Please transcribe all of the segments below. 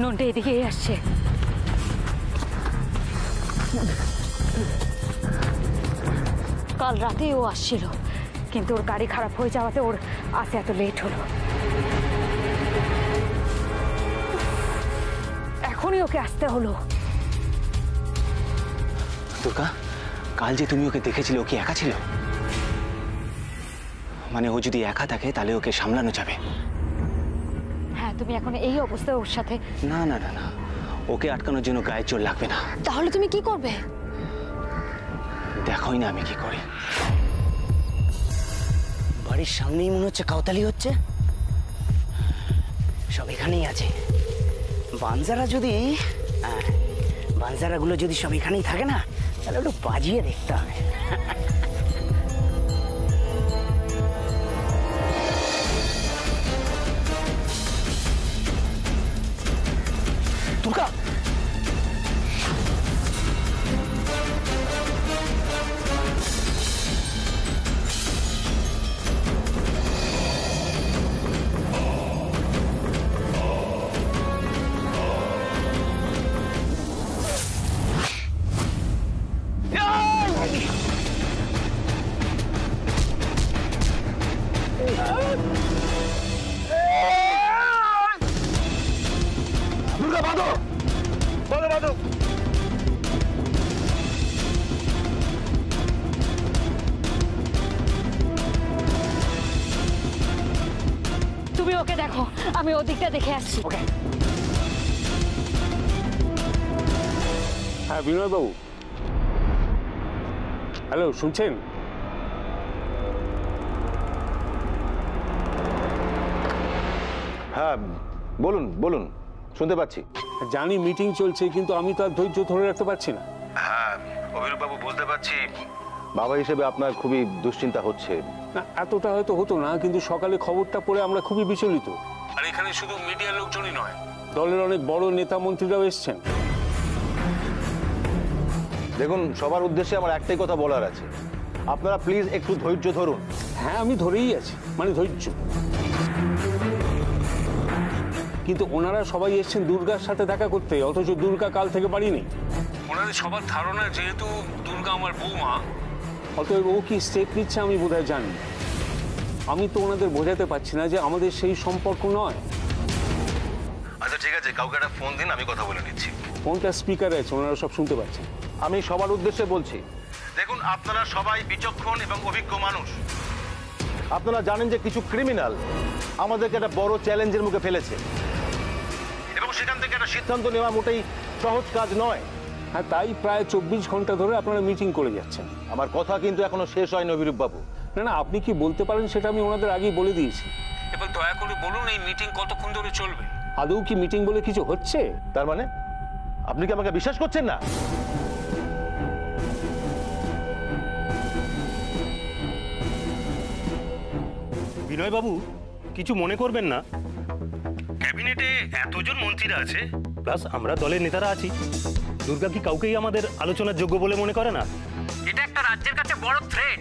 নন্টে এদিকেই আসছে। কাল রাতেই ও আসছিল, কিন্তু ওর গাড়ি খারাপ হয়ে যাওয়াতে ওর আসতে এত লেট হলো। এখনই ওকে আসতে হলো। দুর্গা, কাল যে তুমি ওকে দেখেছিলে, ও কি একা ছিল? মানে ও যদি একা থাকে তাহলে ওকে সামলানো যাবে। হ্যাঁ, তুমি এখন এই অবস্থায় ওর সাথে? না না না না, ওকে আটকানোর জন্য গায়ের জোর লাগবে না। তাহলে তুমি কি করবে? দেখোই না আমি কি করি। বাড়ির সামনেই মনে হচ্ছে কাউতালি হচ্ছে, সব এখানেই আছে। বানজারাগুলো যদি সব এখানেই থাকে না, তাহলে একটু বাজিয়ে দেখতে হবে। দুর্গা, তুমি ওকে দেখো, আমি ওদিকটা দেখে আসছি। ওকে। হ্যাঁ বিনয় বাবু, হ্যালো, শুনছেন? হ্যাঁ বলুন বলুন, শুনতে পাচ্ছি। জানি মিটিং চলছে, কিন্তু আমি তো আর ধৈর্য ধরে রাখতে পারছি না। হ্যাঁ অভিরূপবাবু, বুঝতে পারছি বাবা হিসেবে আপনার খুবই দুশ্চিন্তা হচ্ছে। না, এতটা হয়তো হতো না, কিন্তু সকালে খবরটা পড়ে আমরা খুবই বিচলিত। আর এখানে শুধু মিডিয়ার লোকজনই নয়, দলের অনেক বড় নেতা মন্ত্রীরাও এসছেন। দেখুন, সবার উদ্দেশ্যে আমার একটাই কথা বলার আছে, আপনারা প্লিজ একটু ধৈর্য ধরুন। হ্যাঁ, আমি ধরেই আছি, মানে ধৈর্য। কিন্তু ওনারা সবাই এসছেন দুর্গার সাথে দেখা করতে, অথচ দুর্গা কাল থেকে বাড়ি নেই। ওনাদের সবার ধারণা যেহেতু দুর্গা আমার বৌমা, অতএব ও কি স্টেপ নিচ্ছে আমি বোধহয় জানি। আমি তো ওনাদের বোঝাতে পারছি না যে আমাদের সেই সম্পর্ক নয়। আচ্ছা ঠিক আছে, কাউকে একটা ফোন দিন, আমি কথা বলে নিচ্ছি। ফোনটা স্পিকারে আছে, ওনারা সব শুনতে পাচ্ছেন। আমি সবার উদ্দেশ্যে বলছি, দেখুন আপনারা সবাই বিচক্ষণ এবং অভিজ্ঞ মানুষ। আপনারা জানেন যে কিছু ক্রিমিনাল আমাদেরকে একটা বড় চ্যালেঞ্জের মুখে ফেলেছে, এবং সেখান থেকে একটা সিদ্ধান্ত নেওয়া মোটেই সহজ কাজ নয়। হ্যাঁ, তাই প্রায় 24 ঘন্টা ধরে আপনারা মিটিং করে যাচ্ছেন। আমার কথা কিন্তু এখনো শেষ হয়নি অভিরূপবাবু। না না, আপনি কি বলতে পারেন সেটা আমি ওনাদের আগেই বলে দিয়েছি। এবার দয়া করে বলুন, এই মিটিং কতক্ষণ ধরে চলবে? আদৌ কি মিটিং বলে কিছু হচ্ছে? তার মানে আপনি কি আমাকে বিশ্বাস করছেন না? বিনয় বাবু, কিছু মনে করবেন না, ক্যাবিনেটে এতজন মন্ত্রীরা আছে, প্লাস আমরা দলের নেতারা আছি। দুর্গা কি কাউকেই আমাদের আলোচনার যোগ্য বলে মনে করে না? এটা একটা রাজ্যের কাছে বড় থ্রেট।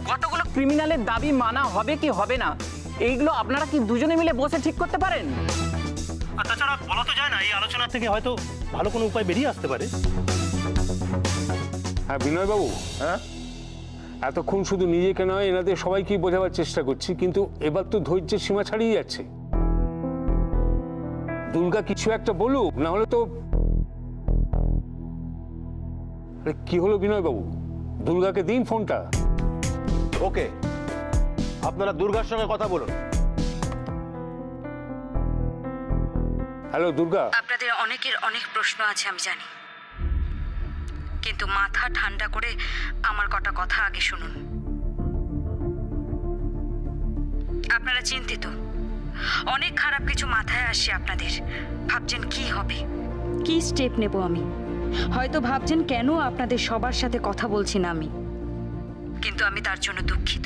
কতগুলো ক্রিমিনালের দাবি মানা হবে কি হবে না, এইগুলো আপনারা কি দুজনে মিলে বসে ঠিক করতে পারেন? আর তাছাড়া বলা তো যায় না, এই আলোচনা থেকে হয়তো ভালো কোনো উপায় বেরিয়ে আসতে পারে। হ্যাঁ বিনয় বাবু, হ্যাঁ এতক্ষণ শুধু নিজেকে নয়, এনাদের সবাইকেই বোঝাবার চেষ্টা করছি, কিন্তু এবার তো ধৈর্যের সীমা ছাড়িয়ে যাচ্ছে। দুর্গা কিছু একটা বলুক, না হলে তো। কি হলো বিনয় বাবু? দুর্গাকে দিন ফোনটা। ওকে, আপনারা দুর্গার সঙ্গে কথা বলুন। হ্যালো দুর্গা। আপনাদের অনেকের অনেক প্রশ্ন আছে আমি জানি, কিন্তু মাথা ঠান্ডা করে আমার কটা কথা আগে শুনুন। আপনারা চিন্তিত, অনেক খারাপ কিছু মাথায় আসছে আপনাদের। ভাবছেন কি হবে, কি স্টেপ নেব আমি। হয়তো ভাবছেন কেন আপনাদের সবার সাথে কথা বলছি না আমি, কিন্তু আমি তার জন্য দুঃখিত।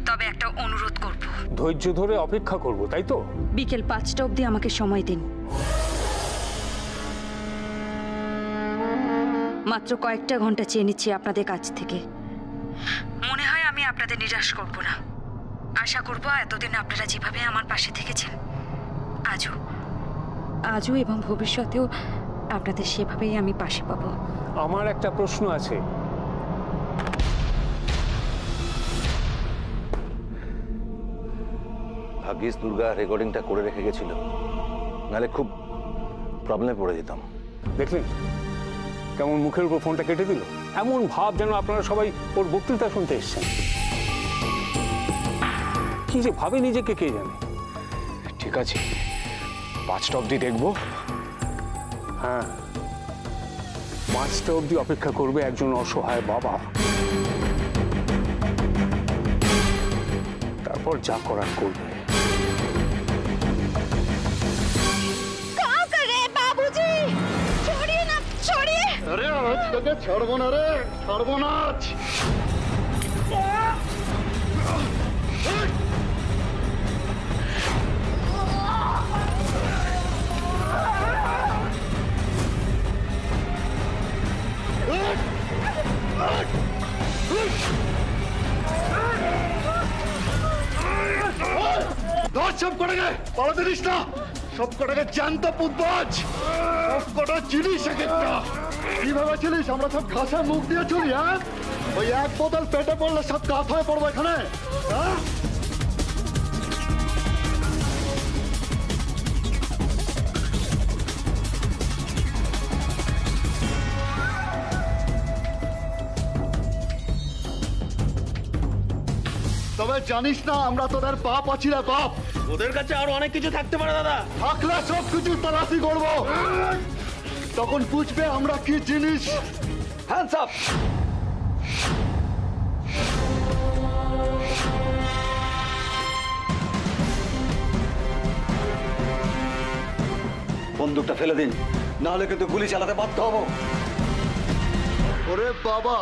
তবে একটা অনুরোধ করব, ধৈর্য ধরে অপেক্ষা করব, তাই তো? বিকেল 5টা অবধি আমাকে সময় দিন। মাত্র কয়েকটা ঘন্টা চেয়ে নিচ্ছি আপনাদের কাছ থেকে। মনে হয় আমি আপনাদের নিরাশ করব না। আশা করব এতদিন আপনারা যেভাবে আমার পাশে থেকেছেন, আজও আজও এবং ভবিষ্যতেও আপনাদের সেভাবেই আমি পাশে পাবো। আমার একটা প্রশ্ন আছে। ভাগ্যিস দুর্গা রেকর্ডিংটা করে রেখে গেছিল, নাহলে খুব প্রবলেমে পড়ে যেতাম। দেখলেন কেমন মুখের উপর ফোনটা কেটে দিল? এমন ভাব যেন আপনারা সবাই ওর বক্তৃতা শুনতে এসছেন। কি যে ভাবে নিজেকে কে জানে। ঠিক আছে, 5টা অবধি দেখবো। হ্যাঁ, 5টা অবধি অপেক্ষা করবে একজন অসহায় বাবা। তারপর যা করার করবে। আরে আজ তোকে ছাড়বো না রে, ছাড়বো না আজ। সব কটাকে পালাতে দিস না, সব কটাকে জ্যান্ত পুতবাজ, সব কটা জিনিস এক একটা। কি ভেবেছিলিস আমরা সব ঘাসের মুখ দিয়ে চলি? হ্যাঁ, ওই এক বোতল পেটে পড়লে সব কাত হয়ে পড়বো এখানে। হ্যাঁ, তবে জানিস না আমরা তোদের বাপ আছি রে বাপ। ওদের কাছে আরো অনেক কিছু থাকতে পারে দাদা। থাকলে সব কিছু তলাশি করবো, তখন বুঝবে আমরা কি জিনিস। Hands up. বন্দুকটা ফেলে দিন, নাহলে কিন্তু গুলি চালাতে বাধ্য হবো। ওরে বাবা,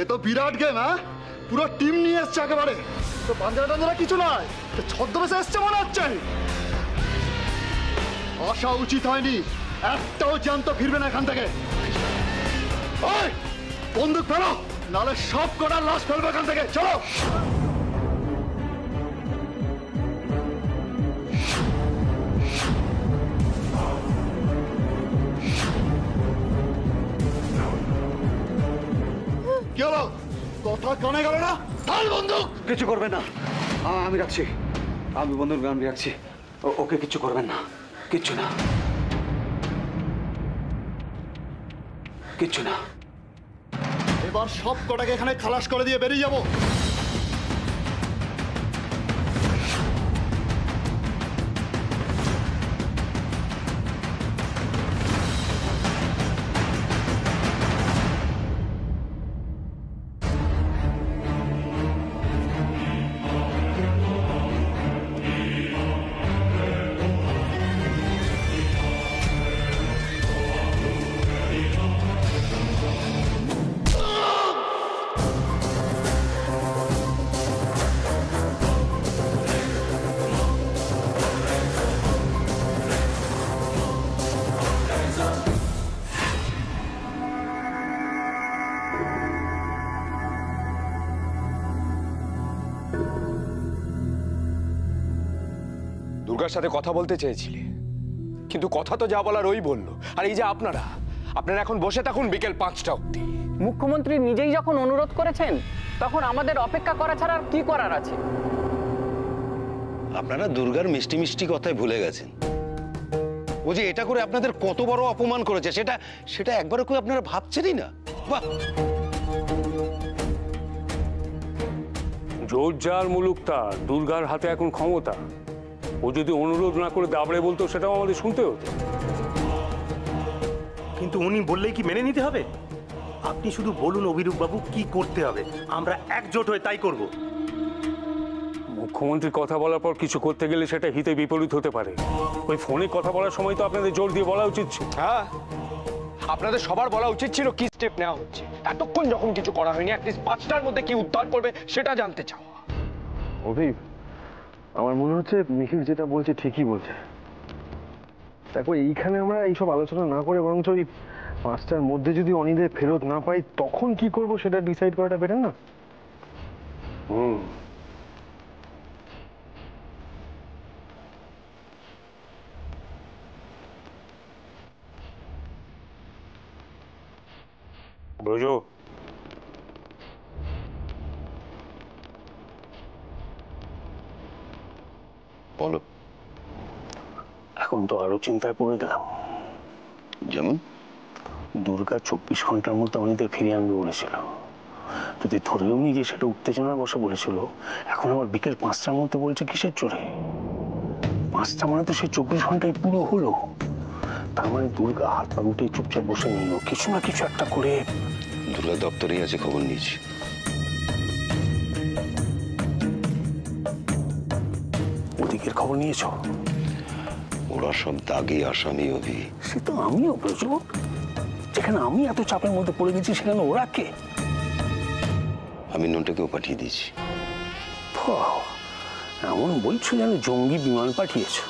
এ তো বিরাট গেম। হ্যাঁ, পুরো টিম নিয়ে এসছে একেবারে। তো বাঞ্জারা টাঞ্জারা কিছু নয়, ছদ্মবেশে এসছে মনে হচ্ছে। আসা উচিত হয়নি, একটাও জ্যান্ত ফিরবে না এখান থেকে। ওই, বন্দুক ফেলো, নাহলে সব কটার লাশ ফেলবে এখান থেকে। চলো। কি হলো, কথা কানে গেল না? ঢাল বন্দুক। কিছু করবেন না, আমি রাখছি। আমি বন্ধুর গান রাখছি। ওকে কিছু করবেন না, কিচ্ছু না, কিচ্ছু না। এবার সব কটাকে এখানে খালাস করে দিয়ে বেরিয়ে যাবো। দুর্গার সাথে কথা বলতে চেয়েছিলে, কিন্তু কথা তো যা বলার ওই বললো। আর এই যে আপনারা এখন বসে থাকুন বিকেল 5টা অবধি। মুখ্যমন্ত্রী নিজেই যখন অনুরোধ করেছেন, তখন আমাদের অপেক্ষা করা ছাড়া আর কি করার আছে? আপনারা দুর্গার মিষ্টি মিষ্টি কথায় ভুলে গেছেন। ও যে এটা করে আপনাদের কত বড় অপমান করেছে সেটা সেটা একবারও কেউ আপনারা ভাবছেনই না। বাহ, জোর যার মুলুক তার, দুর্গার হাতে এখন ক্ষমতা। ও যদি অনুরোধ না করে দাবড়ে বলতো, সেটাও আমাদের শুনতে হতো। কিন্তু উনি বললেই কি মেনে নিতে হবে? আপনি শুধু বলুন অভিরূপ বাবু কি করতে হবে, আমরা একজোট হয়ে তাই করব। মুখ্যমন্ত্রী কথা বলার পর কিছু করতে গেলে সেটা হিতে বিপরীত হতে পারে। ওই ফোনে কথা বলার সময় তো আপনাদের জোর দিয়ে বলা উচিত ছিল। হ্যাঁ, আপনাদের সবার বলা উচিত ছিল কি স্টেপ নেওয়া হচ্ছে। এতক্ষণ যখন কিছু করা হয়নি, অ্যাটলিস্ট 5টার মধ্যে কি উদ্ধার করবে সেটা জানতে চাওয়া। অভিপ, আমার মনে হচ্ছে নিখিল যেটা বলছে ঠিকই বলছে। দেখো, এইখানে আমরা এইসব আলোচনা না করে বরঞ্চ ওই 5টার মধ্যে যদি অনিদের ফেরত না পাই, তখন কি করব সেটা ডিসাইড করাটা বেটার না? ব্রজ, বলো। এখন তো আরো চিন্তায় পড়ে গেলাম। যেমন? দুর্গা 24 ঘন্টার মধ্যে অনিদের ফিরিয়ে আনবে বলেছিল। যদি ধরেও নি যে সেটা উত্তেজনার বসে বলেছিল, এখন আবার বিকেল 5টার মধ্যে বলছে কিসের জোরে? 5টা মানে তো সেই 24 ঘন্টায় পুরো হলো। তার মানে দুর্গা হাত পা উঠে চুপচাপ বসে নিল, কিছু না কিছু একটা করে। দুর্গা দপ্তরেই আছে, খবর নিয়েছি। ওদিকের খবর নিয়েছো? ওরা সব দাগি আসামি অভি। সে তো আমিও বুঝব। যেখানে আমি এত চাপের মধ্যে পড়ে গেছি সেখানে ওরা কে? আমি নোটটাকেও পাঠিয়ে দিয়েছি। এমন বলছো যেন জঙ্গি বিমান পাঠিয়েছো।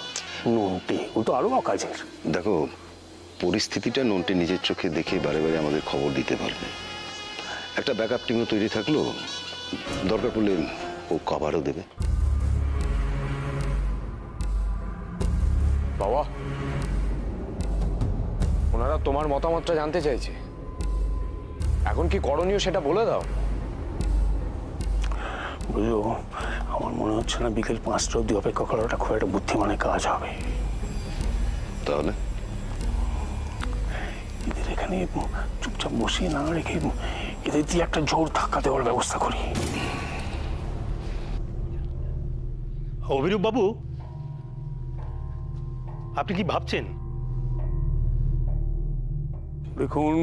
নোটে ও তো আরো অকাজের। দেখো, পরিস্থিতিটা নোটে নিজের চোখে দেখে বারে বারে আমাদের খবর দিতে পারবে। একটা ব্যাকআপ টিমও তৈরি থাকলো, দরকার পড়লে ও কভারও দেবে। বাবা, ওনারা তোমার মতামতটা জানতে চাইছে। এখন কি করণীয় সেটা বলে দাও। বুঝলো, আমার মনে হচ্ছে না বিকেল 5টা অব্দি অপেক্ষা করাটা খুব একটা বুদ্ধিমানের কাজ হবে। তাহলে এদের এখানে চুপচাপ বসিয়ে না রেখে এদের দিয়ে একটা জোর ধাক্কা দেওয়ার ব্যবস্থা করি। অভিরূপ বাবু, আপনি কি ভাবছেন? দেখুন,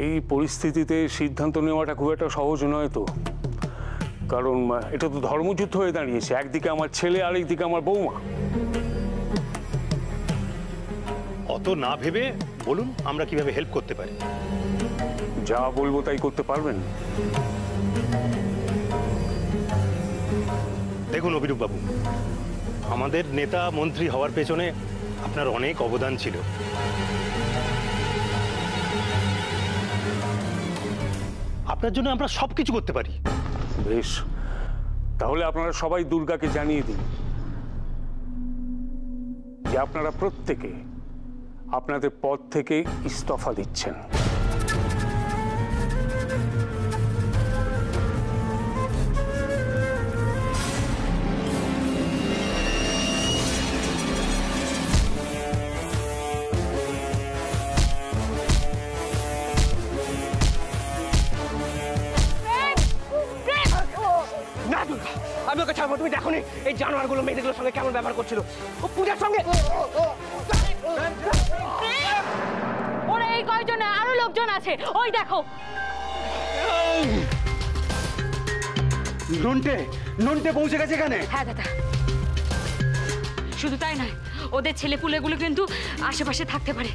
এই পরিস্থিতিতে সিদ্ধান্ত নেওয়াটা খুব একটা সহজ নয় তো। কারণ এটা তো ধর্মযুদ্ধ হয়ে দাঁড়িয়েছে। একদিকে আমার ছেলে, আরেকদিকে আমার বৌমা। অত না ভেবে বলুন আমরা কিভাবে হেল্প করতে পারি। যা বলবো তাই করতে পারবেন? দেখুন অভিরূপ বাবু, আমাদের নেতা মন্ত্রী হওয়ার পেছনে আপনার অনেক অবদান ছিল। আপনার জন্য আমরা সবকিছু করতে পারি। বেশ, তাহলে আপনারা সবাই দুর্গাকে জানিয়ে দিন যে আপনারা প্রত্যেকে আপনাদের পদ থেকে ইস্তফা দিচ্ছেন। আমি ওকে ছাড়বো। তুমি দেখো নি এই জানোয়ারগুলো মেয়েদের সঙ্গে কেমন ব্যবহার করছিল। ও পূজার সঙ্গে। ওরা এই কয়জনে, আরো লোকজন আছে, ওই দেখো। নন্টে নন্টে পৌঁছে গেছে এখানে। হ্যাঁ দাদা, শুধু তাই নয়, ওদের ছেলেপুলেগুলো কিন্তু আশেপাশে থাকতে পারে।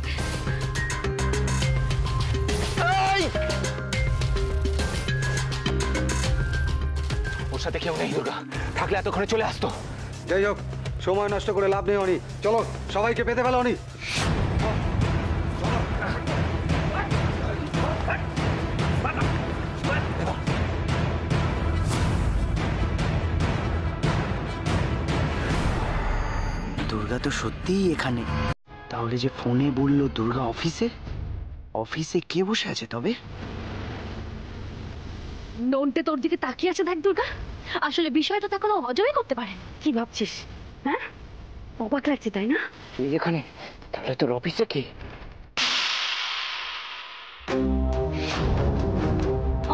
ওর সাথে কেউ নেই দুর্গা, থাকলে এতক্ষণে চলে আসতো। যাই হোক, সময় নষ্ট করে লাভ নেই অনি। চলো, সবাইকে পেতে ফেলো অনি। দুর্গা তো সত্যিই এখানে। তাহলে যে ফোনে বললো দুর্গা অফিসে, অফিসে কে বসে আছে তবে? নন্টে তোর দিকে তাকিয়ে আছে দেখ দুর্গা। আসলে বিষয়টা তা কোনো হজমই করতে পারে। কি ভাবছিস? হ্যাঁ, অবাক লাগছে তাই না? তুই এখানে, তাহলে তোর অফিসে কে?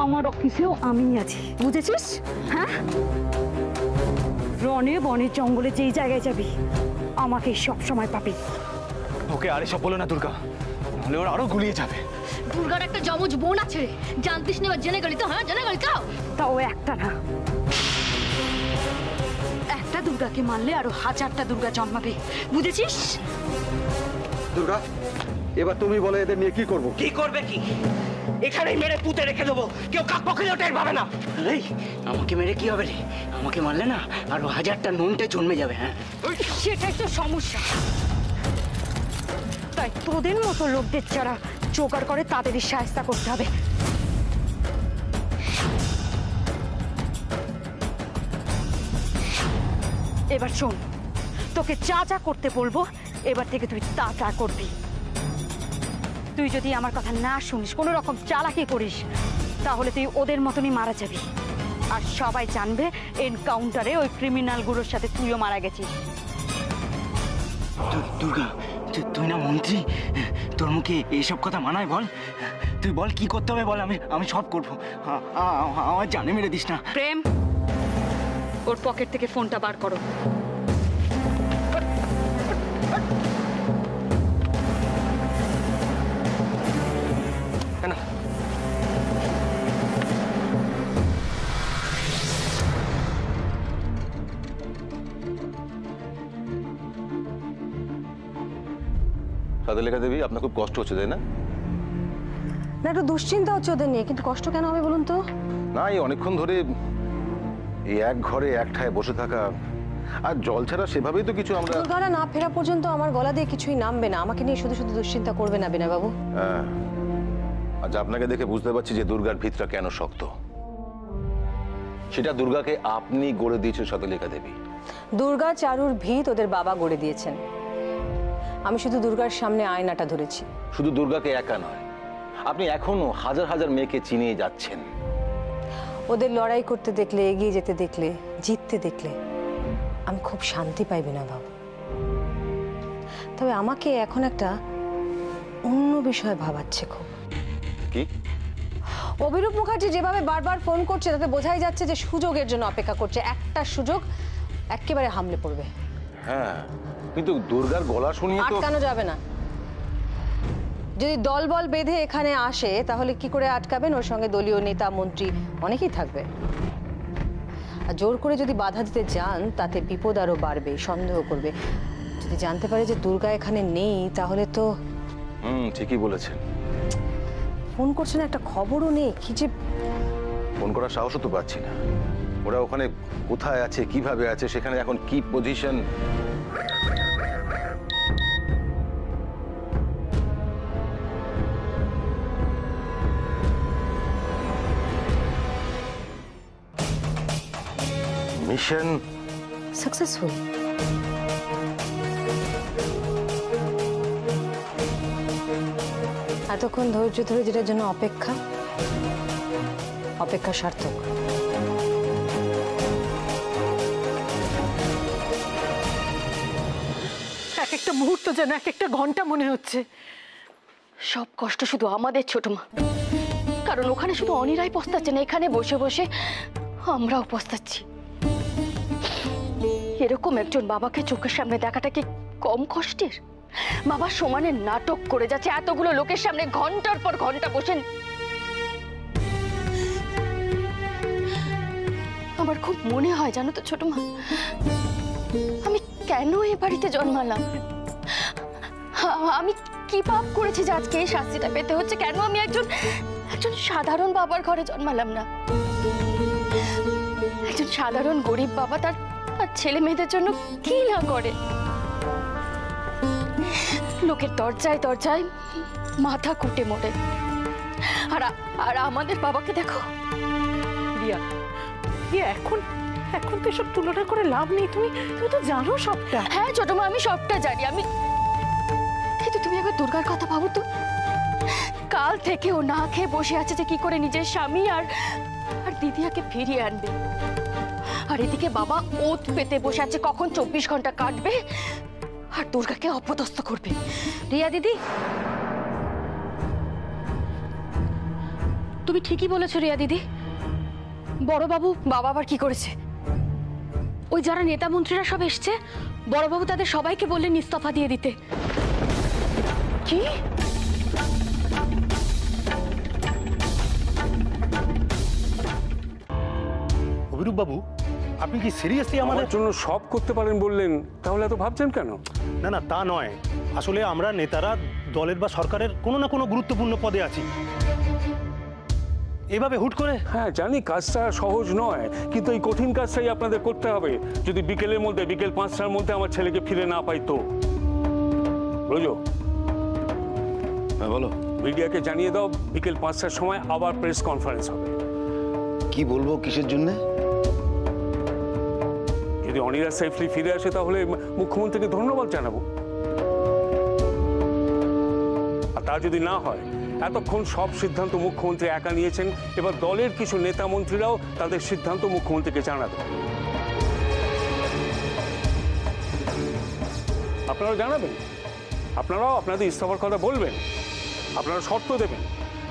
আমার অফিসেও আমি আছি, বুঝেছিস? হ্যাঁ, রনে বনে জঙ্গলে যেই জায়গায় যাবি আমাকে সব সময় পাবি। ওকে আর এসব বলো না দুর্গা, নাহলে ওরা আরো গুলিয়ে যাবে। দুর্গার একটা জমজ বোন আছে, জানতিস না? জেনে গেলি তো? হ্যাঁ, জেনে গেলি তো? তাও একটা না, একটা দুর্গাকে মারলে আরো 1000টা দুর্গা জন্মাবে, বুঝেছিস? দুর্গা, এবার তুমি বলে এদের নিয়ে কি করবো? কি করবে কি? এখানেই মেরে পুঁতে রেখে দেবো, কেউ কাক পক্ষেও টের পাবে না। এই, আমাকে মেরে কি হবে রে? আমাকে মারলে না আরো 1000টা নন্টে জন্মে যাবে। হ্যাঁ, সেটাই তো সমস্যা। তাই তোদের মতো লোকদের যারা জোগাড় করে তাদেরই সাহায্য করতে হবে। এবার শোন, তোকে যা যা করতে বলবো এবার থেকে তুই তা তা করবি। তুই যদি আমার কথা না শুনিস, কোনো রকম চালাকি করিস, তাহলে তুই ওদের মতনই মারা যাবি। আর সবাই জানবে এনকাউন্টারে ওই ক্রিমিনালগুলোর সাথে তুইও মারা গেছিস। দুর্গা, তুই না মন্ত্রী, তোর মুখে এইসব কথা মানায়? বল, তুই বল কি করতে হবে বল, আমি সব করবো। আমার জানে মেরে দিস না। প্রেম, ওর পকেট থেকে ফোনটা বার করো। সাদেলিকা দেবী, আপনার খুব কষ্ট হচ্ছে তাই না? না, একটু দুশ্চিন্তা হচ্ছে ওদের নিয়ে, কিন্তু কষ্ট কেন হবে বলুন তো? না, এই অনেকক্ষণ ধরে এই এক ঘরে এক ঠায় বসে থাকা, আর জল ছাড়া সেভাবেই তো কিছু আমরা। দুর্গারা না ফেরা পর্যন্ত আমার গলা দিয়ে কিছুই নামবে না। আমাকে নিয়ে শুধু শুধু দুশ্চিন্তা করবে না বিনয় বাবু। হ্যাঁ, আজ আপনাকে দেখে বুঝতে পারছি যে দুর্গার ভিতটা কেন শক্ত। সেটা দুর্গাকে আপনি গড়ে দিয়েছেন সাদেলিকা দেবী। দুর্গা চারুর ভিত ওদের বাবা গড়ে দিয়েছেন। আমি শুধু দুর্গার সামনে আয়নাটা ধরেছি। শুধু দুর্গাকে একা নয়, আপনি এখনো হাজার হাজার মেয়েকে চিনিয়ে যাচ্ছেন। ওদের লড়াই করতে দেখলে, এগিয়ে যেতে দেখলে, জিততে দেখলে আমি খুব শান্তি পাই বিনয় বাবু। তবে আমাকে এখন একটা অন্য বিষয়ে ভাবাচ্ছে খুব। কি? অভিরূপ মুখার্জি যেভাবে বারবার ফোন করছে তাতে বোঝাই যাচ্ছে যে সুযোগের জন্য অপেক্ষা করছে। একটা সুযোগ একেবারে হামলে পড়বে। হ্যাঁ, কিন্তু দুর্গার গলা শুনিয়ে তো আটকানো যাবে না। যদি দলবল বেঁধে এখানে আসে তাহলে কি করে আটকাবেন? ওর সঙ্গে দলীয় নেতা মন্ত্রী অনেকেই থাকবে। আর জোর করে যদি বাধা দিতে যান তাতে বিপদ আরো বাড়বে, সন্দেহ করবে। যদি জানতে পারে যে দুর্গা এখানে নেই তাহলে তো। ঠিকই বলেছেন। ফোন করছেন, একটা খবরও নেই। কি যে ফোন করার সাহসও তো পাচ্ছি না। ওরা ওখানে কোথায় আছে, কিভাবে আছে, সেখানে এখন কি পজিশন। Mission successful. এতক্ষণ ধৈর্য ধরে যেটার জন্য অপেক্ষা সার্থক। এক একটা মুহূর্ত যেন এক একটা ঘন্টা মনে হচ্ছে। সব কষ্ট শুধু আমাদের ছোট মা, কারণ ওখানে শুধু অনিরাই পস্তাচ্ছে না, এখানে বসে বসে আমরাও পস্তাচ্ছি। এরকম একজন বাবাকে চোখের সামনে দেখাটা কি কম কষ্টের? বাবা সমানে নাটক করে যাচ্ছে এতগুলো লোকের সামনে, ঘন্টার পর ঘন্টা বসেন। আমার খুব মনে হয় জানো তো ছোট মা, আমি কেন এই বাড়িতে জন্মালাম? আমি কি পাপ করেছি যে আজকে এই শাস্তিটা পেতে হচ্ছে? কেন আমি একজন সাধারণ বাবার ঘরে জন্মালাম না? একজন সাধারণ গরিব বাবা তার ছেলে মেয়েদের জন্য কি না করে? লোকের দরজায় দরজায় মাথা কুটে মরে। আর আমাদের বাবাকে দেখো। রিয়া, এখন তো এসব তুলনা করে লাভ নেই। তুমি তো জানো সবটা। হ্যাঁ ছোট মা, আমি সবটা জানি। কিন্তু তুমি একবার দুর্গার কথা ভাবো তো। কাল থেকে ও না খেয়ে বসে আছে যে কি করে নিজের স্বামী আর দিদিয়াকে ফিরিয়ে আনবে। আর এদিকে বাবা ওত পেতে বসে আছে কখন 24 ঘন্টা কাটবে আর দুর্গাকে অপদস্থ করবে। রিয়া দিদি, তুমি ঠিকই বলেছো রিয়া দিদি। বড়বাবু বাবা আবার কি করেছে? ওই যারা নেতা মন্ত্রীরা সব এসছে, বড়বাবু তাদের সবাইকে বললেন ইস্তফা দিয়ে দিতে। কি? অভিরূপ বাবু, আপনি কি সিরিয়াসলি আমাদের জন্য সব করতে পারেন বললেন, তাহলে এত ভাবছেন কেন? না না, তা নয়। আসলে আমরা নেতারা দলের বা সরকারের কোনো না কোনো গুরুত্বপূর্ণ পদে আছি। এভাবে হুট করে। হ্যাঁ জানি কাজটা সহজ নয়, কিন্তু এই কঠিন কাজটাই আপনাদের করতে হবে। যদি বিকেল 5টার মধ্যে আমার ছেলেকে ফিরে না পাই তো। রোজো, হ্যাঁ বলো। মিডিয়াকে জানিয়ে দাও বিকেল 5টার সময় আবার প্রেস কনফারেন্স হবে। কি বলবো, কিসের জন্য? যদি অনিরা সেফলি ফিরে আসে তাহলে মুখ্যমন্ত্রীকে ধন্যবাদ জানাবো। আর তা যদি না হয়, এতক্ষণ সব সিদ্ধান্ত মুখ্যমন্ত্রী একা নিয়েছেন, এবার দলের কিছু নেতা মন্ত্রীরাও তাদের সিদ্ধান্ত মুখ্যমন্ত্রীকে জানাবেন। আপনারা জানাবেন, আপনারাও আপনাদের ইস্তফার কথা বলবেন, আপনারা শর্ত দেবেন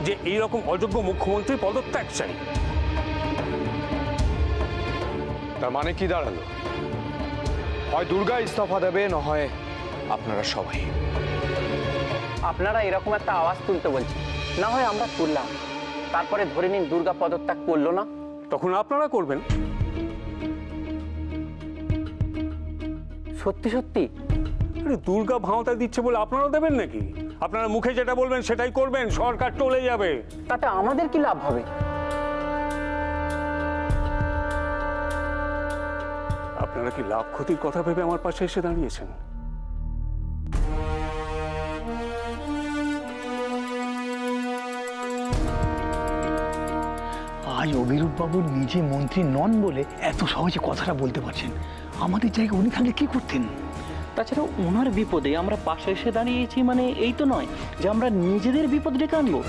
যে এইরকম অযোগ্য মুখ্যমন্ত্রী পদত্যাগ চাই। তার মানে কি দাঁড়ালো? হয় দুর্গা ইস্তফা দেবে, না হয় আপনারা সবাই। আপনারা এরকম একটা আওয়াজ তুলতে বলছেন, না হয় আমরা তুললাম, তারপরে ধরে নিন দুর্গা পদত্যাগ করলো না, তখন আপনারা করবেন। সত্যি সত্যি? আরে দুর্গা ভাঁওতা দিচ্ছে বলে আপনারাও দেবেন নাকি? আপনারা মুখে যেটা বলবেন সেটাই করবেন, সরকার টলে যাবে। তাতে আমাদের কি লাভ হবে? আপনারা কি লাভ ক্ষতির কথা ভেবে আমার পাশে এসে দাঁড়িয়েছেন? আজ অভিরূপবাবু নিজে মন্ত্রী নন বলে এত সহজে কথাটা বলতে পারছেন। আমাদের জায়গায় উনি থাকলে কি করতেন? তাছাড়া ওনার বিপদে আমরা পাশে এসে দাঁড়িয়েছি মানে এই তো নয় যে আমরা নিজেদের বিপদ ডেকে আনবো।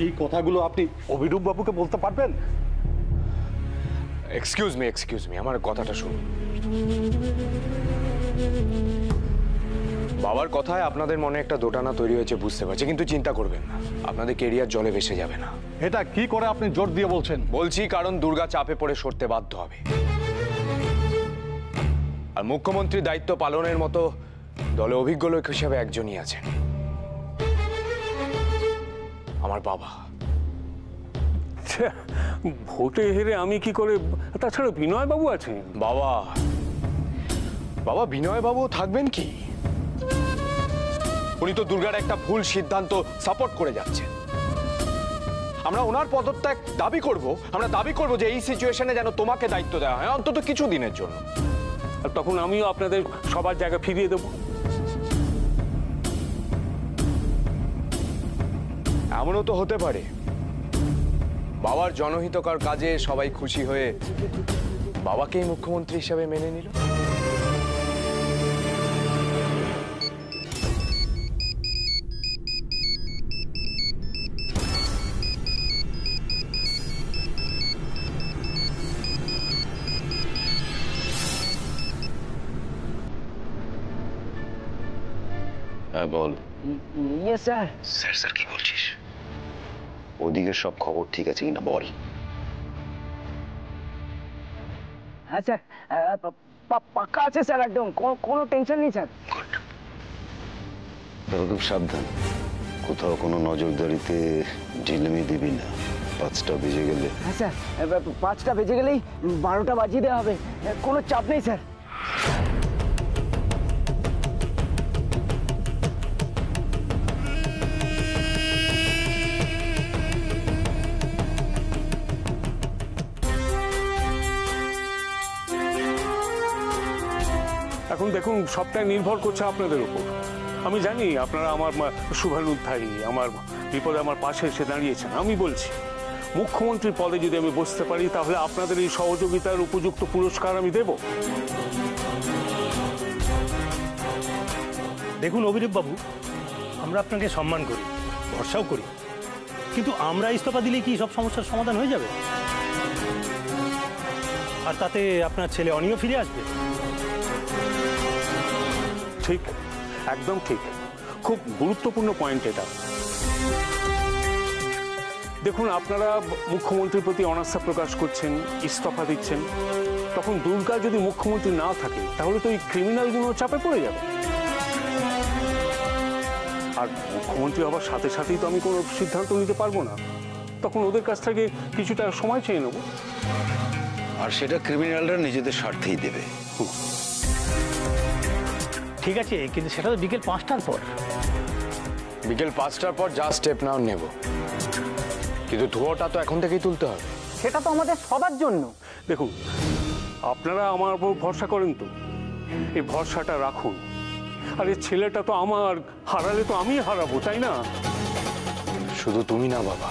এই কথাগুলো আপনি অভিরূপ বাবুকে বলতে পারবেন? এক্সকিউজ মি, আমার কথাটা শুনুন। বাবার কথায় আপনাদের মনে একটা দোটানা তৈরি হয়েছে বুঝতে পারছি, কিন্তু চিন্তা করবেন না, আপনাদের কেরিয়ার জলে ভেসে যাবে না। এটা কি করে আপনি জোর দিয়ে বলছেন? বলছি কারণ দুর্গা চাপে পড়ে সরতে বাধ্য হবে, আর মুখ্যমন্ত্রীর দায়িত্ব পালনের মতো দলে অভিজ্ঞ লোক হিসেবে একজনই আছেন, আমার বাবা। ভোটে হেরে আমি কি করে? তাছাড়া বিনয় বাবু আছেন। বাবা বিনয় বাবু থাকবেন কি? উনি তো দুর্গার একটা ভুল সিদ্ধান্ত সাপোর্ট করে যাচ্ছেন। আমরা ওনার পদত্যাগ দাবি করব, আমরা দাবি করব যে এই সিচুয়েশনে যেন তোমাকে দায়িত্ব দেওয়া হয় অন্তত কিছু দিনের জন্য। আর তখন আমিও আপনাদের সবার জায়গা ফিরিয়ে দেব। এমনও তো হতে পারে বাবার জনহিতকর কাজে সবাই খুশি হয়ে বাবাকেই মুখ্যমন্ত্রী হিসেবে মেনে নিল। হ্যাঁ বল। Yes sir. স্যার কি বলছিস? ওদিকে সব খবর ঠিক আছে কিনা বল। হ্যাঁ স্যার, পাক্কা আছে স্যার, একদম কোনো টেনশন নেই স্যার। তবে খুব সাবধান, কোথাও কোনো নজরদারিতে ঢিলেমি দিবি না। 5টা বেজে গেলে। হ্যাঁ স্যার, 5টা বেজে গেলেই 12টা বাজিয়ে দেওয়া হবে, কোনো চাপ নেই স্যার। এখন দেখুন, সবটাই নির্ভর করছে আপনাদের উপর। আমি জানি আপনারা আমার শুভানুধ্যায়ী, আমার বিপদে আমার পাশে এসে দাঁড়িয়েছেন। আমি বলছি, মুখ্যমন্ত্রীর পদে যদি আমি বসতে পারি তাহলে আপনাদের এই সহযোগিতার উপযুক্ত পুরস্কার আমি দেব। দেখুন অভিরূপবাবু, আমরা আপনাকে সম্মান করি, ভরসাও করি, কিন্তু আমরা ইস্তফা দিলে কি সব সমস্যার সমাধান হয়ে যাবে? আর তাতে আপনার ছেলে অনিও ফিরে আসবে? ঠিক, একদম ঠিক, খুব গুরুত্বপূর্ণ পয়েন্ট এটা। দেখুন, আপনারা মুখ্যমন্ত্রীর প্রতি অনাস্থা প্রকাশ করছেন, ইস্তফা দিচ্ছেন, তখন দুর্গা যদি মুখ্যমন্ত্রী না থাকে তাহলে তো এই ক্রিমিনালগুলো চাপে পড়ে যাবে। আর মুখ্যমন্ত্রী হবার সাথে সাথেই তো আমি কোনো সিদ্ধান্ত নিতে পারবো না, তখন ওদের কাছ থেকে কিছুটা সময় চেয়ে নেব। আর সেটা ক্রিমিনালরা নিজেদের স্বার্থেই দেবে। ঠিক আছে, কিন্তু সেটা তো বিকেল 5টার পর। বিকেল 5টার পর যা স্টেপ নাও নেব, কিন্তু ধোঁয়াটা তো এখন থেকেই তুলতে হবে। সেটা তো আমাদের সবার জন্য। দেখুন, আপনারা আমার উপর ভরসা করেন তো, এই ভরসাটা রাখুন। আর এই ছেলেটা তো আমার, হারালে তো আমি হারাবো, তাই না? শুধু তুমি না বাবা,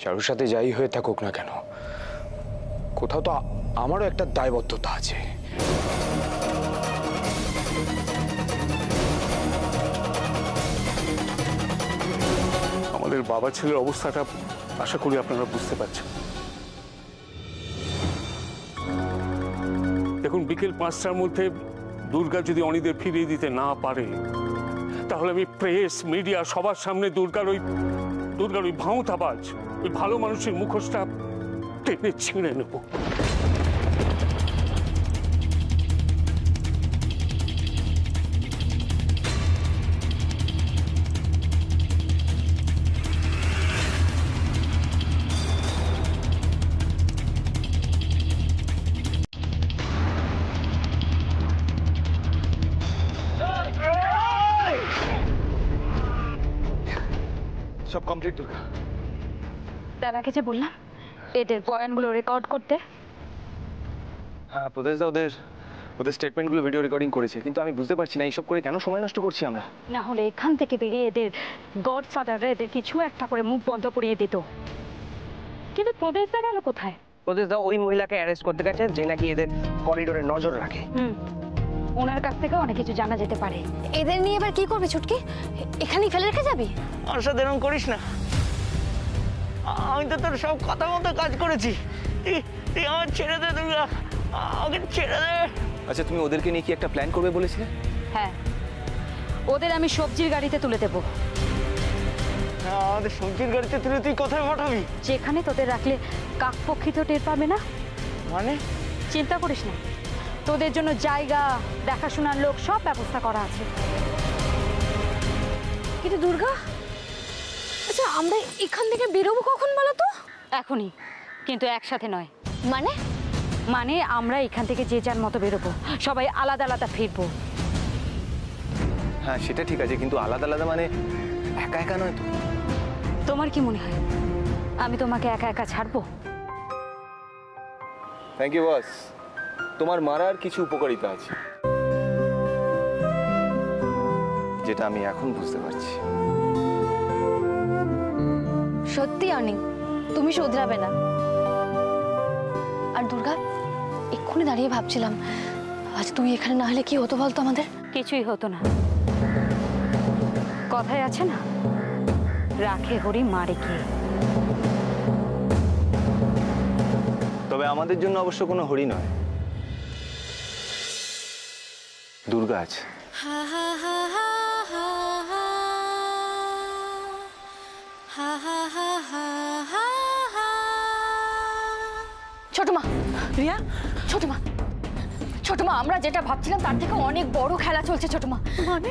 চারুর সাথে যাই হয়ে থাকুক না কেন, কোথাও তো আমারও একটা দায়বদ্ধতা আছে। বাবা ছেলের অবস্থাটা আশা করি আপনারা বুঝতে পারছেন। দেখুন, বিকেল 5টার মধ্যে দুর্গা যদি অনিদের ফিরিয়ে দিতে না পারে, তাহলে আমি প্রেস মিডিয়া সবার সামনে দুর্গার ওই ভাঁওতাবাজ, ওই ভালো মানুষের মুখোশটা টেনে ছিঁড়ে নেব। সব কমপ্লিট দুর্গা। তার আগে যে বললাম এদের বয়ানগুলো রেকর্ড করতে। হ্যাঁ প্রদেশদা ওদের স্টেটমেন্টগুলো ভিডিও রেকর্ডিং করেছে, কিন্তু আমি বুঝতে পারছি না এইসব করে কেন সময় নষ্ট করছি আমরা। না হলে এখান থেকে বেরিয়ে এদের গডফাদাররা এদের কিছু একটা করে মুখ বন্ধ করিয়ে দিত। কিন্তু প্রদেশদা গেল কোথায়? প্রদেশদা ওই মহিলাকে অ্যারেস্ট করতে গেছে যে নাকি এদের করিডোরে নজর রাখে। ওনার কাছ থেকে অনেক কিছু জানা যেতে পারে। এদের নিয়ে এবার কি করবে ছুটকি? এখানেই ফেলে রেখে যাবি? আমার সাথে এরকম করিস না, আমি তো তোর সব কথা মতো কাজ করেছি। তুই আমার ছেড়ে দে দুর্গা, আমাকে ছেড়ে দে। আচ্ছা তুমি ওদেরকে নিয়ে কি একটা প্ল্যান করবে বলেছিলে? হ্যাঁ, ওদের আমি সবজির গাড়িতে তুলে দেব। আমাদের সবজির গাড়িতে তুলে তুই কোথায় পাঠাবি? যেখানে তোদের রাখলে কাকপক্ষী তো টের পাবে না। মানে? চিন্তা করিস না, তোদের জন্য জায়গা, দেখাশোনার লোক সব ব্যবস্থা করা আছে। কিন্তু দুর্গা, আচ্ছা আমরা এখান থেকে বেরোবো কখন বলো তো? এখনই, কিন্তু একসাথে নয়। মানে আমরা এখান থেকে যে যার মতো বেরোবো, সবাই আলাদা আলাদা ফিরবো। হ্যাঁ সেটা ঠিক আছে, কিন্তু আলাদা আলাদা মানে একা একা নয় তো। তোমার কি মনে হয় আমি তোমাকে একা একা ছাড়বো? Thank you boss. তোমার মারার কিছু উপকারিতা আছে, যেটা আমি এখন বুঝতে পারছি। সত্যি অনেক, তুমি শুধরাবে না। আর দুর্গা, এক্ষুনি দাঁড়িয়ে ভাবছিলাম আজ তুই এখানে না হলে কি হতো বলতো আমাদের? কিছুই হতো না। কথায় আছে না, রাখে হরি মারে কে। তবে আমাদের জন্য অবশ্য কোনো হরি নয়, দুর্গা আছে। ছোটমা, রিয়া, ছোটমা, ছোটমা, আমরা যেটা ভাবছিলাম তার থেকে অনেক বড় খেলা চলছে ছোটমা। মানে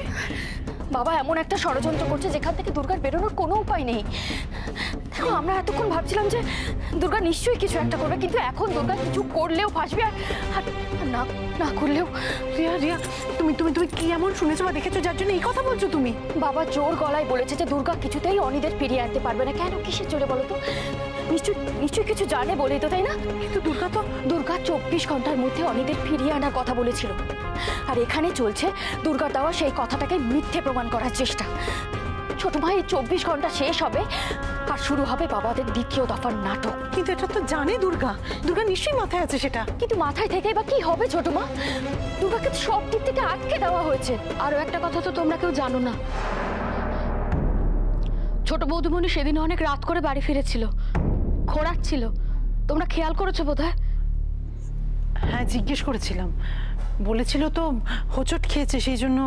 বাবা এমন একটা ষড়যন্ত্র করছে যেখান থেকে দুর্গার বেরোনোর কোনো উপায় নেই। দেখো, আমরা এতক্ষণ ভাবছিলাম যে দুর্গা নিশ্চয়ই কিছু একটা করবে, কিন্তু এখন দুর্গা কিছু করলেও ফাঁসবে, আর না না করলেও। রিয়া রিয়া, তুমি তুমি তুমি কি এমন শুনেছো বা দেখেছো যার জন্য এই কথা বলছো তুমি? বাবা জোর গলায় বলেছে যে দুর্গা কিছুতেই অনিদের ফিরিয়ে আনতে পারবে না। কেন, কিসের জোরে বলো তো? নিশ্চয়ই কিছু জানে বলেই তো, তাই না? কিন্তু দুর্গা 24 ঘন্টার মধ্যে অনিদের ফিরিয়ে আনার কথা বলেছিল, আর এখানে চলছে দুর্গার দেওয়া সেই কথাটাকে মিথ্যে প্রমাণ করার চেষ্টা। ছোট ভাই, 24 ঘন্টা শেষ হবে আর শুরু হবে বাবাদের দ্বিতীয় দফার নাটক। কিন্তু এটা তো জানে দুর্গা, দুর্গা নিশ্চয়ই মাথায় আছে সেটা। কিন্তু মাথায় থেকে বা কি হবে ছোট মা? দুর্গাকে সব দিক থেকে আটকে দেওয়া হয়েছে। আরো একটা কথা তো তোমরা কেউ জানো না, ছোট বৌদিমণি সেদিন অনেক রাত করে বাড়ি ফিরেছিল, খোঁড়াচ্ছিল। তোমরা খেয়াল করেছো বোধহয়? হ্যাঁ, জিজ্ঞেস করেছিলাম, বলেছিল তো হোঁচট খেয়েছে, সেই জন্য।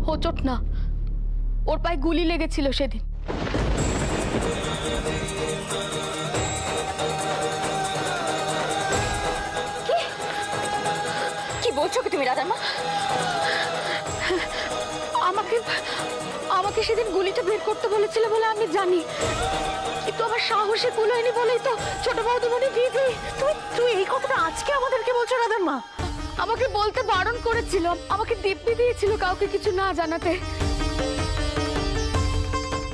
হোঁচট না, ওর পায়ে গুলি লেগেছিল সেদিন। কি বলছো কি তুমি রাজামা? আমাকে সেদিন গুলিটা বের করতে বলেছিল বলে আমি জানি, কিন্তু আমার সাহসে কুলোয়নি বলেই তো ছোট বৌদিমণি দিদি। তুই এই কথাটা আজকে আমাদেরকে বলছো রাধামা? আমাকে বলতে বারণ করেছিল, আমাকে দিব্যি দিয়েছিল কাউকে কিছু না জানাতে,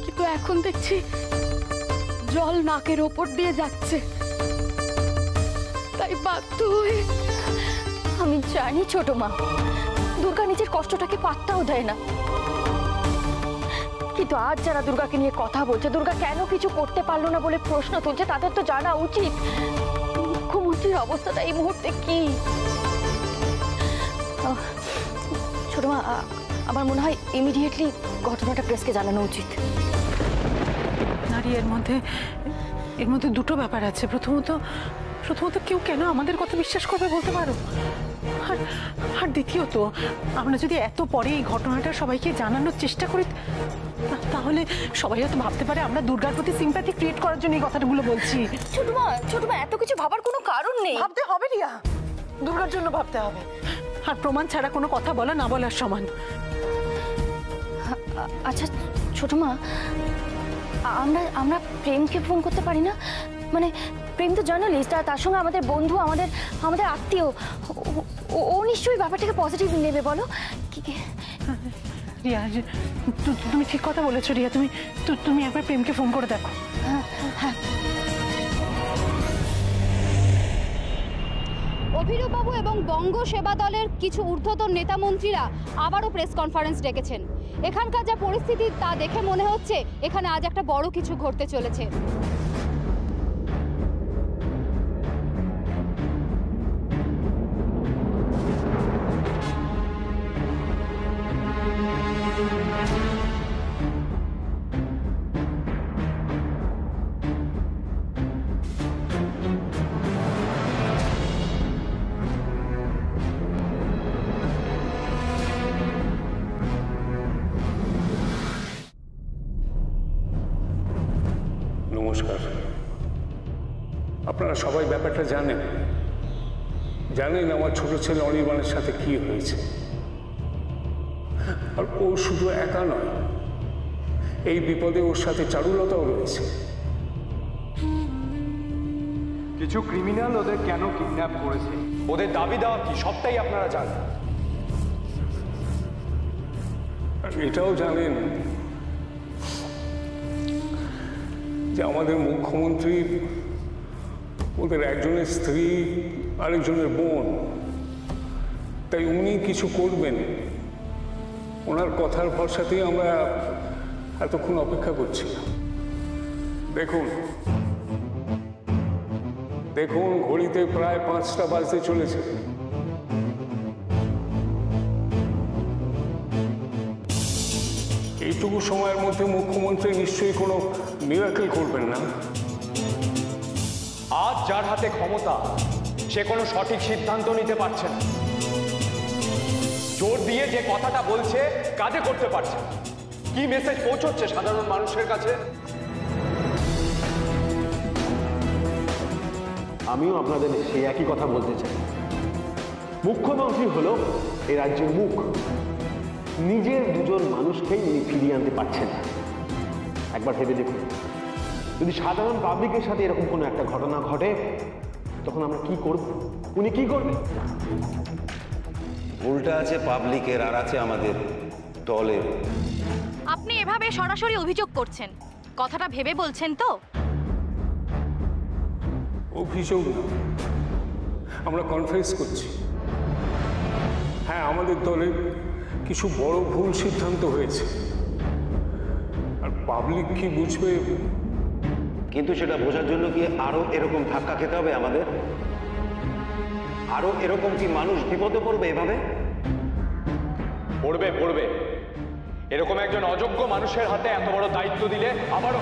কিন্তু এখন দেখছি জল নাকের ওপর দিয়ে যাচ্ছে। তাই বাধ্য হয়ে আমি জানি ছোট মা, দুর্গা নিজের কষ্টটাকে পাত্তাও দেয় না, কিন্তু আজ যারা দুর্গাকে নিয়ে কথা বলছে, দুর্গা কেন কিছু করতে পারলো না বলে প্রশ্ন তুলছে, তাদের তো জানা উচিত মুখ্যমন্ত্রীর অবস্থাটা এই মুহূর্তে কি। ছোট মা, আমার মনে হয় ইমিডিয়েটলি ঘটনাটা প্রেসকে জানানো উচিত। আরে এর মধ্যে দুটো ব্যাপার আছে। প্রথমত কেউ কেন আমাদের কথা বিশ্বাস করবে বলতে পারো? আর দ্বিতীয়ত আমরা যদি এত পরে এই ঘটনাটা সবাইকে জানানোর চেষ্টা করি তাহলে সবাই হয়তো ভাবতে পারে আমরা দুর্গার প্রতি সিম্প্যাথি ক্রিয়েট করার জন্য এই কথাগুলো বলছি। ছোট মা এত কিছু ভাবার কোনো কারণ নেই। ভাবতে হবে রিয়া, দুর্গার জন্য ভাবতে হবে। আর প্রমাণ ছাড়া কোনো কথা বলা না বলার সমান। আচ্ছা ছোট মা, আমরা প্রেমকে ফোন করতে পারি না? মানে প্রেম তো জার্নালিস্ট, আর তার সঙ্গে আমাদের বন্ধু, আমাদের আত্মীয়। ও নিশ্চয়ই ব্যাপারটাকে পজিটিভ নেবে, বলো? রিয়া তুমি ঠিক কথা বলেছো রিয়া, তুমি একবার প্রেমকে ফোন করে দেখো। হ্যাঁ। অভিরূপবাবু এবং বঙ্গ সেবা দলের কিছু ঊর্ধ্বতন নেতা মন্ত্রীরা আবারও প্রেস কনফারেন্স ডেকেছেন। এখানকার যা পরিস্থিতি তা দেখে মনে হচ্ছে এখানে আজ একটা বড় কিছু ঘটতে চলেছে। নমস্কার। আপনারা সবাই ব্যাপারটা জানেন আমার ছোট ছেলে অনির্বাণের সাথে কি হয়েছে। আর ও শুধু একা নয়, এই বিপদে ওর সাথে চারুলতাও রয়েছে। কিছু ক্রিমিনাল ওদের কেন কিডন্যাপ করেছে, ওদের দাবি দেওয়া কি, সবটাই আপনারা জানেন। আর এটাও জানেন যে আমাদের মুখ্যমন্ত্রী ওদের একজনের স্ত্রী আরেকজনের বোন, তাই উনি কিছু করবেন ওনার কথার ভরসাতেই আমরা এতক্ষণ অপেক্ষা করছি। দেখুন ঘড়িতে প্রায় 5টা বাজতে চলেছে। এইটুকু সময়ের মধ্যে মুখ্যমন্ত্রী নিশ্চয়ই কোনো মিরাকেল করবেন না। আজ যার হাতে ক্ষমতা সে কোনো সঠিক সিদ্ধান্ত নিতে পারছে না। জোর দিয়ে যে কথাটা বলছে কাজে করতে পারছে না। কি মেসেজ পৌঁছচ্ছে সাধারণ মানুষের কাছে? আমিও আপনাদের সেই একই কথা বলতে চাই। মুখ্যমন্ত্রী হলো এই রাজ্যের মুখ, নিজের দুজন মানুষকেই উনি ফিরিয়ে আনতে পারছেন না। একবার ভেবে দেখুন, যদি সাধারণ পাবলিকের সাথে এরকম কোনো একটা ঘটনা ঘটে তখন আমরা কি করব? উনি কি করবেন? ভুলটা আছে পাবলিকের আর আছে আমাদের দলের। আপনি এভাবে সরাসরি অভিযোগ করছেন, কথাটা ভেবে বলছেন তো? অভিযোগ না, আমরা কনফেস করছি। হ্যাঁ, আমাদের দলের কিছু বড় ভুল সিদ্ধান্ত হয়েছে, আর পাবলিক কি বুঝবে? কিন্তু সেটা বোঝার জন্য কি আরো এরকম ধাক্কা খেতে হবে আমাদের? আরো এরকম কি মানুষ বিপদে পড়বে এভাবে? পড়বে। এরকম একজন অযোগ্য মানুষের হাতে এত বড় দায়িত্ব দিলে আবারও।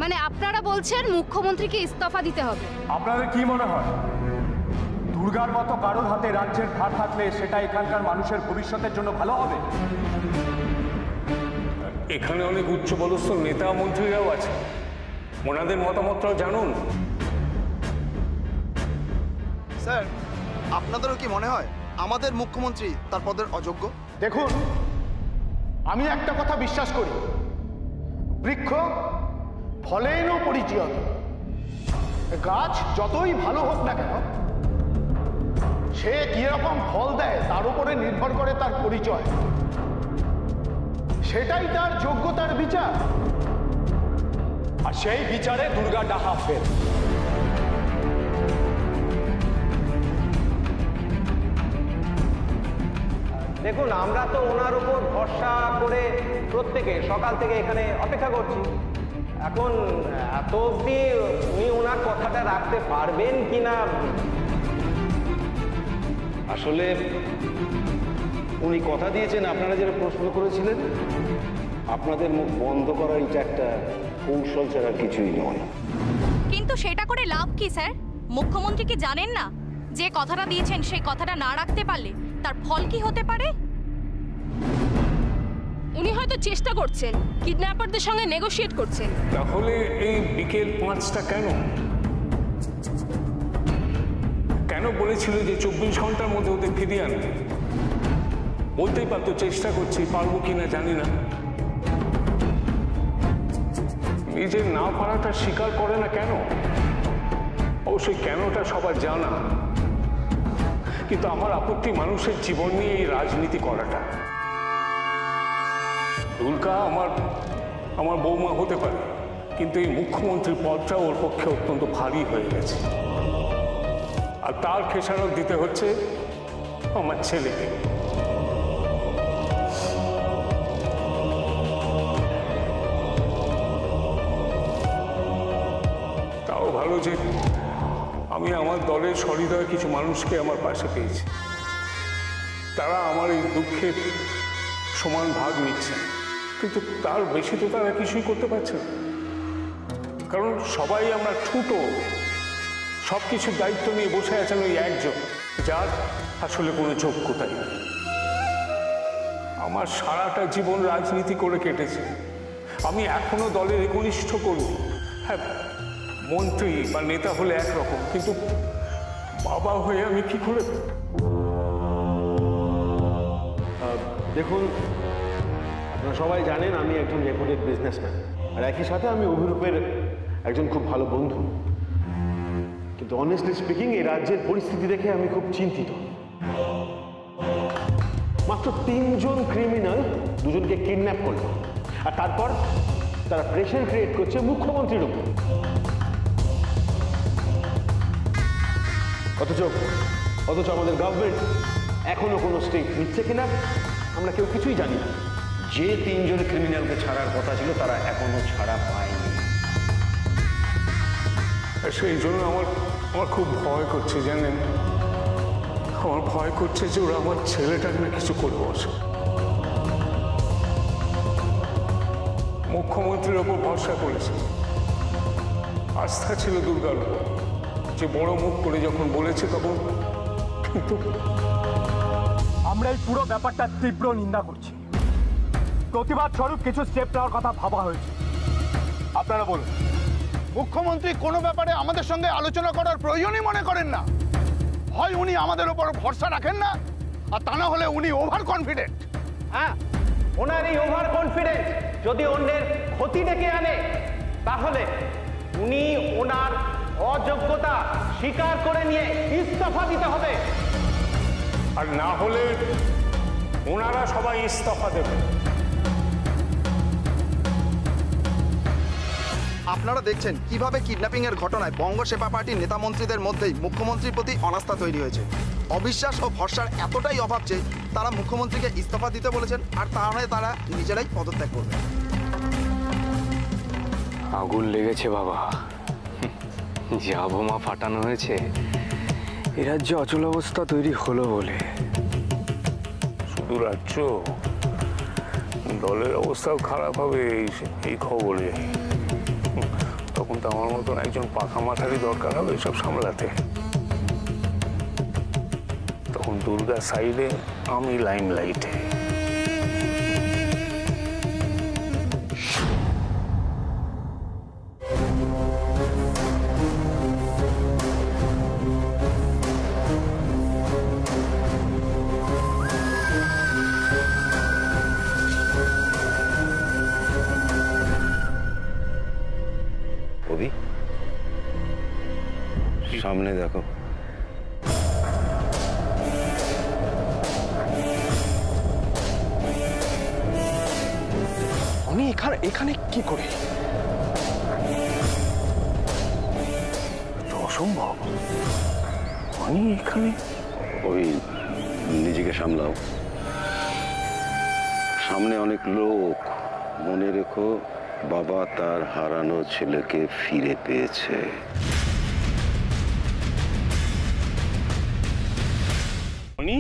মানে আপনারা বলছেন মুখ্যমন্ত্রীকে ইস্তফা দিতে হবে? আপনাদের কি মনে হয় দুর্গার মতো কারোর হাতে রাজ্যের ভার থাকলে সেটা এখানকার মানুষের ভবিষ্যতের জন্য ভালো হবে? এখানে অনেক উচ্চপদস্থ নেতা মন্ত্রীরাও আছে, ওনাদের মতামতটাও জানুন। স্যার, আপনাদেরও কি মনে হয় আমাদের মুখ্যমন্ত্রী তার পদের অযোগ্য? দেখুন, আমি একটা কথা বিশ্বাস করি, বৃক্ষ ফলেন পরিচিত। গাছ যতই ভালো হোক না কেন, সে কিরকম ফল দেয় তার উপরে নির্ভর করে তার পরিচয়। সেটাই তার যোগ্যতার বিচার, আর সেই বিচারে দুর্গা ডাহা ফেল। দেখুন, আমরা তো ওনার উপর ভরসা করে প্রত্যেকে সকাল থেকে এখানে অপেক্ষা করছি। এখন এত অবধি উনি ওনার কথাটা রাখতে পারবেন কিনা? আসলে উনি কথা দিয়েছেন, আপনারা যেটা প্রশ্ন করেছিলেন আপনাদের মুখ বন্ধ করার এটা একটা কৌশল ছাড়া কিছুই নয়। কিন্তু সেটা করে লাভ কি স্যার? মুখ্যমন্ত্রী কি জানেন না যে কথাটা দিয়েছেন সেই কথাটা না রাখতে পারলে তার ফল কি হতে পারে? উনি হয়তো চেষ্টা করছেন, কিডন্যাপারদের সঙ্গে নেগোশিয়েট করছেন। তাহলে এই বিকেল 5টা কেন? কেন বলেছিল যে 24 ঘন্টার মধ্যে ওদের ফিরিয়ে আনবে? বলতেই পারতো চেষ্টা করছি, পারবো কিনা জানি না। নিজের না পারাটা স্বীকার করে না কেন? অবশ্যই কেনটা সবার জানা, কিন্তু আমার আপত্তি মানুষের জীবন নিয়ে এই রাজনীতি করাটা। দুর্গা আমার বৌমা হতে পারে, কিন্তু এই মুখ্যমন্ত্রীর পদটা ওর পক্ষে অত্যন্ত ভারী হয়ে গেছে, আর তার খেসারত দিতে হচ্ছে আমার ছেলেকে। তাও ভালো যে আমি আমার দলের সহৃদয় কিছু মানুষকে আমার পাশে পেয়েছি, তারা আমার এই দুঃখের সমান ভাগ নিচ্ছে, কিন্তু তার বেশি তো তারা কিছুই করতে পারছে না, কারণ সবাই আমরা ঠুটো, সব কিছুর দায়িত্ব নিয়ে বসে আছেন ওই একজন, যার আসলে কোনো যোগ্যতাই নেই। আমার সারাটা জীবন রাজনীতি করে কেটেছে, আমি এখনো দলের একনিষ্ঠ কর্মী। হ্যাঁ, মন্ত্রী বা নেতা হলে একরকম, কিন্তু বাবা হয়ে আমি কি করে? দেখুন, আপনারা সবাই জানেন আমি একজন রেপুটেড বিজনেসম্যান, আর একই সাথে আমি অভিরূপের একজন খুব ভালো বন্ধু। কিন্তু অনেস্টলি স্পিকিং, এই রাজ্যের পরিস্থিতি দেখে আমি খুব চিন্তিত। মাত্র 3 জন ক্রিমিনাল দুজনকে কিডন্যাপ করলো, আর তারপর তারা প্রেশার ক্রিয়েট করছে মুখ্যমন্ত্রীর উপর। অথচ আমাদের গভর্নমেন্ট এখনো কোনো স্টেপ নিচ্ছে কিনা আমরা কেউ কিছুই জানি না। যে 3 জন ক্রিমিনালকে ছাড়ার কথা ছিল তারা এখনো ছাড়া পায়নি। সেই জন্য আমার খুব ভয় করছে, জানেন, আমার ভয় করছে যে ওরা আমার ছেলেটাকে না কিছু করে বসে। মুখ্যমন্ত্রীর ওপর ভরসা করেছে, আস্থা ছিল দুর্গার উপর, যে বড় মুখ করে যখন বলেছে তখন, কিন্তু আমরা এই পুরো ব্যাপারটা তীব্র নিন্দা করছি। প্রতিবাদ স্বরূপ কিছু স্টেপ নেওয়ার কথা ভাবা হয়েছে। আপনারা বলুন, মুখ্যমন্ত্রী কোনো ব্যাপারে আমাদের সঙ্গে আলোচনা করার প্রয়োজনই মনে করেন না। হয় উনি আমাদের উপর ভরসা রাখেন না, আর তা না হলে উনি ওভার কনফিডেন্ট। হ্যাঁ, ওনার এই ওভার কনফিডেন্স যদি অন্যের ক্ষতি ডেকে আনে, তাহলে উনি ওনার অযোগ্যতা স্বীকার করে নিয়ে ইস্তফা দিতে হবে। আর না হলে ওনারা সবাই ইস্তফা দেবে। আপনারা দেখছেন কিভাবে কিডন্যাপিং এর ঘটনায় বঙ্গ সেবা পার্টির নেতা মন্ত্রীদের মধ্যেই মুখ্যমন্ত্রীর প্রতি অনাস্থা তৈরি হয়েছে। অবিশ্বাস ও ভরসার এতটাই অভাব যে তারা মুখ্যমন্ত্রীকে ইস্তফা দিতে বলেছেন, আর তাহলে তারা নিজেরাই পদত্যাগ করবেন। আগুন লেগেছে বাবা, যা বোমা ফাটানো হয়েছে এ রাজ্যে অচল অবস্থা তৈরি হলো বলে। শুধু রাজ্য, দলের অবস্থাও খারাপ হবে এই খবরে। তখন তো আমার মতন একজন পাকা মাথারই দরকার হবে এসব সামলাতে। তখন দুর্গা সাইডে, আমি লাইমলাইটে। সামনে দেখো। উনি এখানে কি করে? অসম্ভব, উনি এখানে। ওই নিজেকে সামলাও, সামনে অনেক লোক। মনে রেখো, বাবা তার হারানো ছেলেকে ফিরে পেয়েছে। উনি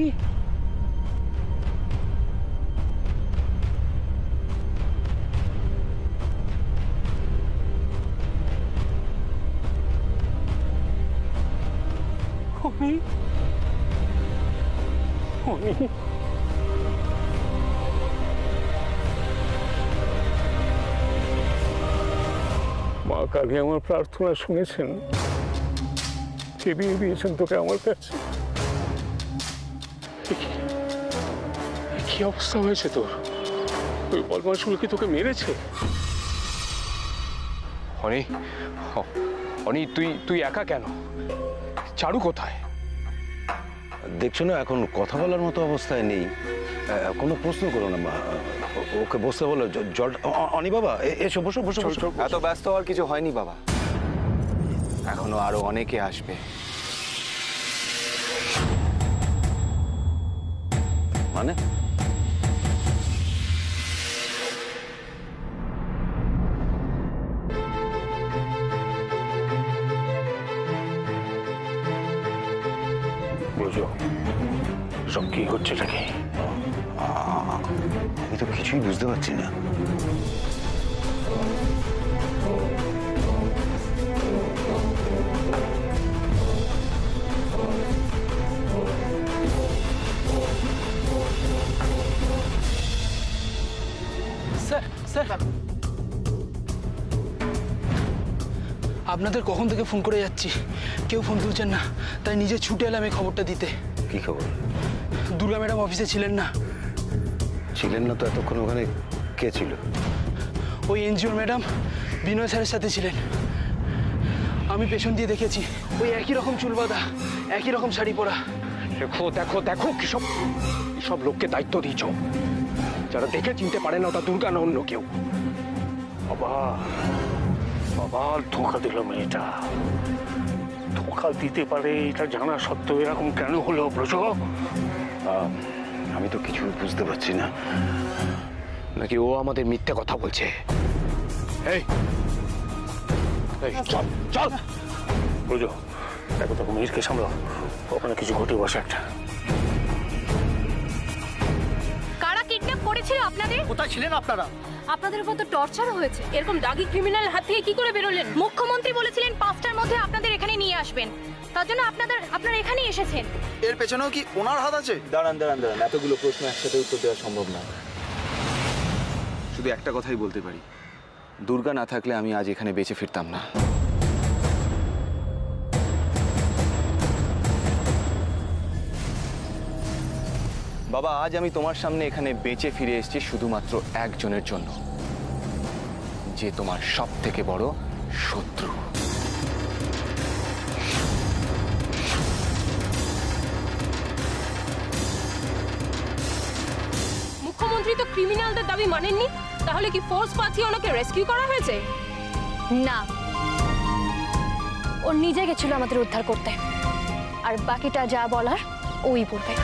মা কালী আমার প্রার্থনা শুনেছেন, চেপিয়ে দিয়েছেন তোকে আমার কাছে। কি অবস্থা হয়েছে তোর? ওই বদমাশগুলো কি তোকে মেরেছে? অনি, অনি তুই একা কেন? চারু কোথায়? দেখছো না এখন কথা বলার মতো অবস্থায় নেই। কোনো প্রশ্ন করো না মা, ওকে বসতে বলো। জল অনি বাবা এসো, বসো বসো বসো। এত ব্যস্ত হওয়ার কিছু হয়নি বাবা, এখনো আরো অনেকে আসবে। মানে বুঝো সব কি হচ্ছে নাকি? আমি তো কিছুই বুঝতে পারছি না। স্যার স্যার, আপনাদের কখন থেকে ফোন করে যাচ্ছি, কেউ ফোন তুলছেন না, তাই নিজে ছুটে এলাম এই খবরটা দিতে। কি খবর? দুর্গা ম্যাডাম অফিসে ছিলেন না। ছিলেন না তো এতক্ষণ ওখানে কে ছিল? ওই এনজিওর ম্যাডাম বিনয় স্যারের সাথে ছিলেন। আমি পেছন দিয়ে দেখেছি, ওই একই রকম চুল বাঁধা, একই রকম শাড়ি পরা। দেখো দেখো দেখো কিসব লোককে দায়িত্ব দিয়েছ, যারা দেখে চিনতে পারে না ওটা দুর্গা না অন্য কেউ। বাবা বাবা ধোঁকা দিল মেয়েটা, ধোঁকা দিতে পারে এটা জানা সত্ত্বেও এরকম কেন হলো ব্রজ? আমি তো কিছু বুঝতে পারছি না। নাকি ও আমাদের মিথ্যে কথা বলছে? এই চল চল ব্রজ, দেখো দেখো মিহিরকে সামলাও, ওখানে কিছু ঘটে বসে একটা। কারা কিডন্যাপ করেছিল আপনাদের? কোথায় ছিলেন আপনারা? আপনাদের উপর তো টর্চারও হয়েছে। এরকম দাগি ক্রিমিনাল হাত থেকে কি করে বেরোলেন? মুখ্যমন্ত্রী বলেছিলেন 5টার মধ্যে আপনাদের এখানে নিয়ে আসবেন, তার জন্য আপনারা এখানেই এসেছেন। এর পেছনেও কি ওনার হাত আছে? দাঁড়ান দাঁড়ান দাঁড়ান, এতগুলো প্রশ্ন একসাথে উত্তর দেওয়া সম্ভব না। শুধু একটা কথাই বলতে পারি, দুর্গা না থাকলে আমি আজ এখানে বেঁচে ফিরতাম না। বাবা, আজ আমি তোমার সামনে এখানে বেঁচে ফিরে এসেছি শুধুমাত্র একজনের জন্য, যে তোমার সব থেকে বড় শত্রু। মুখ্যমন্ত্রী তো ক্রিমিনালদের দাবি মানেননি, তাহলে কি ফোর্স পাঠিয়ে ওনাকে রেস্কিউ করা হয়েছে? না, ও নিজে গেছিল আমাদের উদ্ধার করতে, আর বাকিটা যা বলার ওই বলবে।